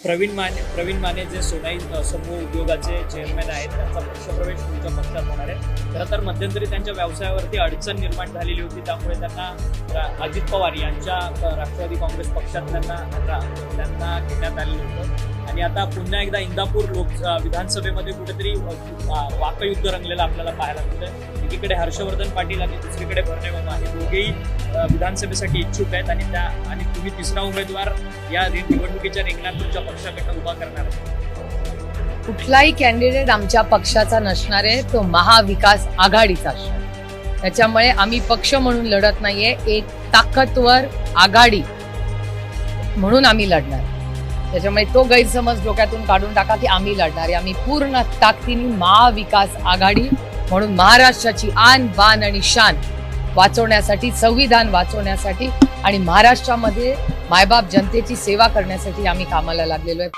प्रवीण माने जे सोनाई समूह उद्योगाचे चेअरमॅन आहेत, त्यांचा पक्षप्रवेश तुमच्या पक्षात होणार आहे. खरं तर मध्यंतरी त्यांच्या व्यवसायावरती अडचण निर्माण झालेली होती, त्यामुळे त्यांना अजित पवार यांच्या राष्ट्रवादी काँग्रेस पक्षात त्यांना घेण्यात आलेलं होतं. आणि आता पुन्हा एकदा इंदापूर विधानसभेमध्ये कुठेतरी वाकयुद्ध रंगलेलं आपल्याला पाहायला मिळतं. एकीकडे हर्षवर्धन पाटील आणि दुसरीकडे भरणे मामा हे दोघेही विधानसभेसाठी इच्छुक आहेत आणि तुम्ही तिसरा उमेदवार या निवडणुकीच्या रिंगणात तुमच्या पक्षाकडे उभा करणार आहे. कुठलाही कॅन्डिडेट आमच्या पक्षाचा नसणार आहे, तो महाविकास आघाडीचा असणार. त्याच्यामुळे आम्ही पक्ष म्हणून लढत नाहीये, एक ताकदवर आघाडी म्हणून आम्ही लढणार. त्याच्यामुळे तो गैरसमज डोक्यातून काढून टाका की आम्ही लढणार आहे. आम्ही पूर्ण ताकदीने महाविकास आघाडी म्हणून महाराष्ट्राची आन बान आणि शान वाचवण्यासाठी, संविधान वाचवण्यासाठी आणि महाराष्ट्रामध्ये मायबाप जनतेची सेवा करण्यासाठी आम्ही कामाला लागलेलो आहे.